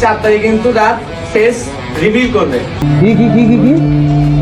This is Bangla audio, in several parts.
4 তারিখে কিন্তু রাত ফেস রিভিল করবে। কি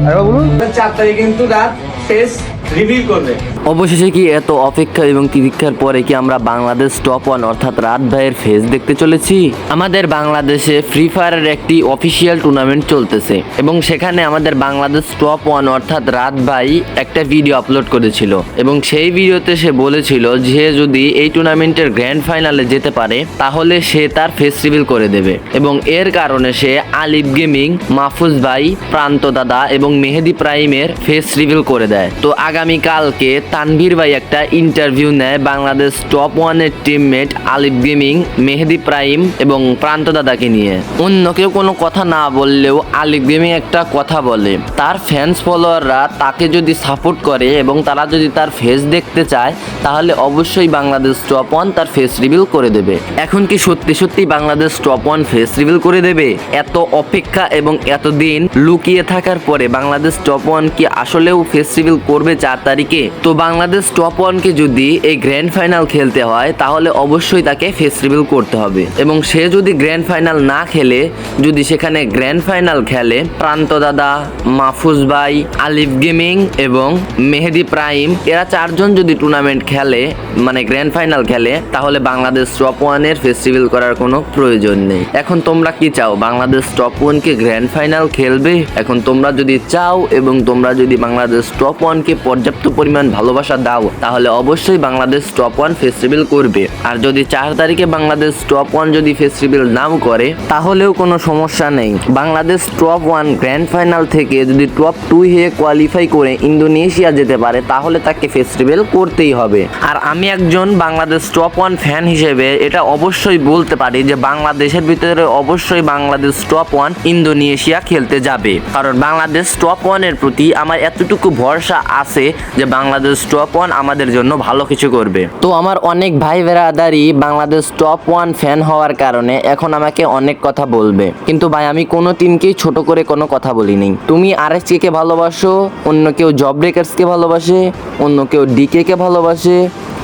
আরে বলুন। 4 তারিখে কিন্তু রাত ফেস রিভিল করবে। অবশেষে কি এত অপেক্ষা এবং তিতিক্ষার পরে কি আমরা বাংলাদেশ টপ ওয়ান অর্থাৎ রাত ভাইয়ের ফেস দেখতে চলেছি? আমাদের বাংলাদেশে ফ্রি ফায়ারের একটি অফিসিয়াল টুর্নামেন্ট চলতেছে এবং সেখানে আমাদের বাংলাদেশ টপ ওয়ান অর্থাৎ রাত ভাই একটা ভিডিও আপলোড করেছিল এবং সেই ভিডিওতে সে বলেছিল যে যদি এই টুর্নামেন্টের গ্র্যান্ড ফাইনালে যেতে পারে তাহলে সে তার ফেস রিভিল করে দেবে এবং এর কারণে সে আলিফ গেমিং, মাহফুজ ভাই, প্রান্ত দাদা এবং মেহেদি প্রাইমের ফেস রিভিল করে দেয়। তো আগামীকালকে তানভীর ভাই একটা ইন্টারভিউ নেয় বাংলাদেশ টপ ওয়ানের টিমমেট আলিফ গেমিং, মেহেদি প্রাইম এবং প্রান্ত দাদাকে নিয়ে। অন্য কেউ কোনো কথা না বললেও আলিফ গেমিং একটা কথা বলে, তার ফ্যান্স ফলোয়াররা তাকে যদি সাপোর্ট করে এবং তারা যদি তার ফেস দেখতে চায় তাহলে অবশ্যই বাংলাদেশ টপ ওয়ান তার ফেস রিভিল করে দেবে। এখন কি সত্যি সত্যি Bangladesh top one face reveal করে দেবে? এত অপেক্ষা এবং এতদিন লুকিয়ে থাকার পরে বাংলাদেশ টপ ওয়ান কি আসলেও ফেস রিভিল করবে 4 তারিখে? তো বাংলাদেশ টপ ওয়ানকে যদি এই গ্র্যান্ড ফাইনাল খেলতে হয় তাহলে অবশ্যই তাকে ফেস রিভিল করতে হবে এবং সে যদি গ্র্যান্ড ফাইনাল না খেলে, যদি সেখানে গ্র্যান্ড ফাইনাল খেলে প্রান্ত দাদা, মাহফুজ ভাই, আলিফ গেমিং এবং মেহেদি প্রাইম এরা 4 জন যদি টুর্নামেন্ট খেলে মানে গ্র্যান্ড ফাইনাল খেলে তাহলে বাংলাদেশ টপ ওয়ানের ফেস রিভিল করার কোনো প্রয়োজন নেই। এখন তোমরা কি চাও? বাংলাদেশ টপ ওয়ানকে গ্র্যান্ড ফাইনাল খেলবে? এখন তোমরা যদি চাও এবং তোমরা যদি বাংলাদেশ টপ ওয়ানকে পর্যাপ্ত পরিমাণ ভালোবাসা দাও তাহলে অবশ্যই Bangladesh top one face reveal করবে। আর যদি 4 তারিখে বাংলাদেশ টপ ওয়ান যদি ফেস রিভিল নাও করে তাহলেও কোনো সমস্যা নেই। Bangladesh top one grand final থেকে যদি টপ 2 হয়ে কোয়ালিফাই করে ইন্দোনেশিয়া যেতে পারে তাহলে তাকে ফেস রিভিল করতেই হবে। আর আমি একজন বাংলাদেশ টপ ওয়ান ফ্যান হিসেবে এটা অবশ্যই বলতে পারি যে বাংলাদেশের ভিতরে অবশ্যই বাংলাদেশ টপ ওয়ান ইন্দোনেশিয়া খেলতে যাবে, কারণ বাংলাদেশ টপ ওয়ানের প্রতি আমার এতটুকু ভরসা আছে যে বাংলাদেশ টপ ওয়ান আমাদের জন্য ভালো কিছু করবে। তো আমার অনেক ভাই বেরাদারি বাংলাদেশ টপ ওয়ান ফ্যান হওয়ার কারণে এখন আমাকে অনেক কথা বলবে, কিন্তু ভাই আমি কোনো টিমকেই ছোট করে কোনো কথা বলিনি। তুমি আরএসকে কে ভালোবাসো, অন্য কেউ জব ব্রেকার্সকে ভালোবাসে, অন্য কেউ ডিকে কে ভালোবাসে,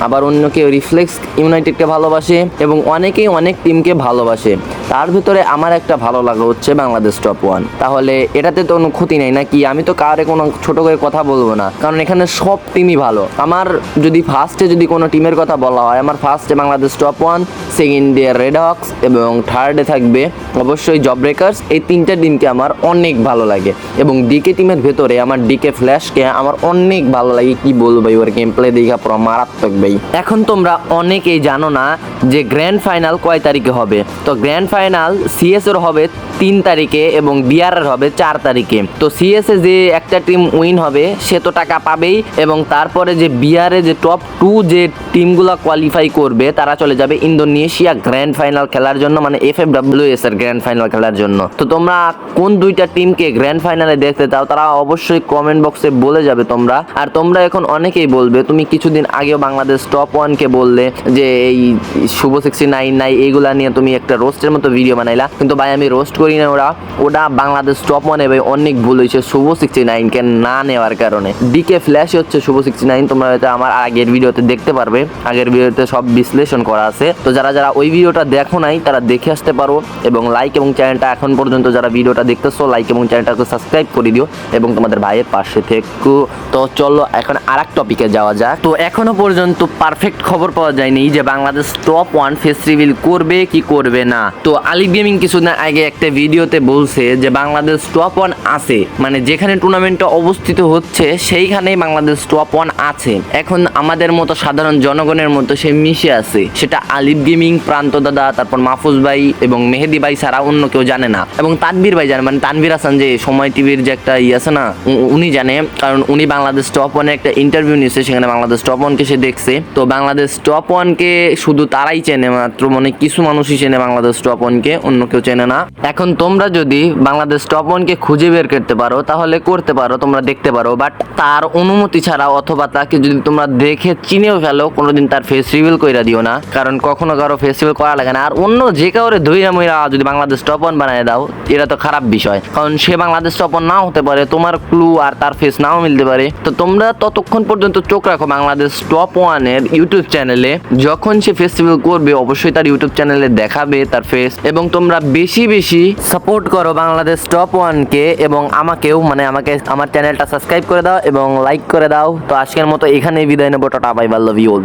আবার অন্য কেউ রিফ্লেক্স ইউনাইটেডকে ভালোবাসে এবং অনেকেই অনেক টিমকে ভালোবাসে। তার ভিতরে আমার একটা ভালো লাগা হচ্ছে বাংলাদেশ টপ ওয়ান। তাহলে এটাতে তো কোনো ক্ষতি নেই নাকি? আমি তো কারে কোনো ছোট করে কথা বলবো না, কারণ এখানে সব টিমই ভালো। আমার যদি ফার্স্টে যদি কোনো টিমের কথা বলা হয়, আমার ফার্স্টে বাংলাদেশ টপ ওয়ান, সেকেন্ডে রেড হক্স এবং থার্ডে থাকবে অবশ্যই জব ব্রেকার্স। এই 3টা টিমকে আমার অনেক ভালো লাগে এবং ডিকে টিমের ভেতরে আমার ডিকে ফ্ল্যাশকে আমার অনেক ভালো লাগে। কি বলবো ভাই, ওর গেম প্লে দেখা পুরো মারাত্মক ভাই। এখন তোমরা অনেকেই জানো না যে গ্র্যান্ড ফাইনাল কয় তারিখে হবে। তো গ্র্যান্ড ফাইনাল সিএস এর হবে 3 তারিখে এবং বিআর এর হবে 4 তারিখে। তো সিএস এ যে একটা টিম উইন হবে সে তো টাকা পাবেই এবং তারপরে যে বিআর এ যে টপ 2 যে টিমগুলো কোয়ালিফাই করবে তারা চলে যাবে ইন্দোনেশিয়া গ্র্যান্ড ফাইনাল খেলার জন্য, মানে এফএফডব্লিউএস এর গ্র্যান্ড ফাইনাল খেলার জন্য। তো তোমরা কোন 2টা টিমকে গ্র্যান্ড ফাইনালে দেখতে চাও তারা অবশ্যই কমেন্ট বক্সে বলে যাবে তোমরা। আর তোমরা এখন অনেকেই বলবে তুমি কিছুদিন আগেও বাংলাদেশ টপ ওয়ানকে বললে যে এই শুভ 69 নাই, এইগুলা নিয়ে তুমি একটা রোস্টের মতো ভিডিও বানাইলা, কিন্তু ভাই আমি রোস্ট করি না। ওটা বাংলাদেশ টপ ওয়ানে ভাই অনেক ভুল হয়েছে শুভ 69 কে না নেওয়ার কারণে। ডিকে ফ্ল্যাশ হচ্ছে শুভ 69, তোমরা হয়তো আমার আগের ভিডিওতে দেখতে পারবে, আগের ভিডিওতে সব বিশ্লেষণ করা আছে। তো যারা যারা ওই ভিডিওটা দেখো নাই তারা দেখে আসতে পারো এবং লাইক এবং চ্যানেলটা এখন পর্যন্ত যারা ভিডিওটা দেখতেছো লাইক এবং চ্যানেলটাকে সাবস্ক্রাইব করে দিও এবং তোমাদের ভাইয়ের পাশে থেকো। তো চলো এখন আরেক টপিকে যাওয়া যাক। তো এখনো পর্যন্ত পারফেক্ট খবর পাওয়া যায়নি যে Bangladesh top one face reveal করবে কি করবে না। তো আলিফ গেমিং কিছুদিন আগে একটা ভিডিওতে বলছে যে বাংলাদেশ টপ ওয়ান আছে, মানে যেখানে টুর্নামেন্টটা অবস্থিত হচ্ছে সেইখানেই বাংলাদেশ টপ ওয়ান আছে। এখন আমাদের মতো সাধারণ জনগণের মতো সে মিশে আছে, সেটা আলিফ গেমিং, প্রান্ত দাদা, তারপর মাহফুজ ভাই এবং মেহেদি ভাই ছাড়া অন্য কেউ জানে না এবং তানভীর ভাই জানে, মানে তানভীর হাসান যে সময় টিভির যে একটা আছে না উনি জানে, কারণ উনি বাংলাদেশ টপ ওয়ানের একটা ইন্টারভিউ নিয়েছে, সেখানে বাংলাদেশ টপ ওয়ানকে সে দেখছে। তো বাংলাদেশ টপ ওয়ানকে শুধু তারাই চেনে, মাত্র মানে কিছু মানুষই চেনে বাংলাদেশ টপ ওয়ানকে, অন্য কেউ চেনে না। এখন এখন তোমরা যদি বাংলাদেশ টপ 1-কে খুঁজে বের করতে পারো তাহলে করতে পারো, তোমরা দেখতে পারো, বাট তার অনুমতি ছাড়া অথবা তাকে যদি তোমরা দেখে চিনেও ফেলো কোনোদিন তার ফেস রিভিল কইরা দিও না, কারণ কখনো কারো ফেস রিভিল করা লাগে না। আর অন্য যে কাউরে ধইরা মইরা যদি বাংলাদেশ টপ 1 বানায় দাও এটা তো খারাপ বিষয়, কারণ সে বাংলাদেশ টপ 1 নাও হতে পারে, তোমার ক্লু আর তার ফেস নাও মিলতে পারে। তো তোমরা ততক্ষণ পর্যন্ত চোখ রাখো বাংলাদেশ টপ 1-এর ইউটিউব চ্যানেলে, যখন সে ফেস রিভিল করবে অবশ্যই তার ইউটিউব চ্যানেলে দেখাবে তার ফেস, এবং তোমরা বেশি বেশি সাপোর্ট করো বাংলাদেশ টপ 1-কে এবং আমাকেও, মানে আমাকে আমার চ্যানেলটা সাবস্ক্রাইব করে দাও এবং লাইক করে দাও। তো আজকের মতো এখানেই বিদায় নেবো, tata bye bye, love you all.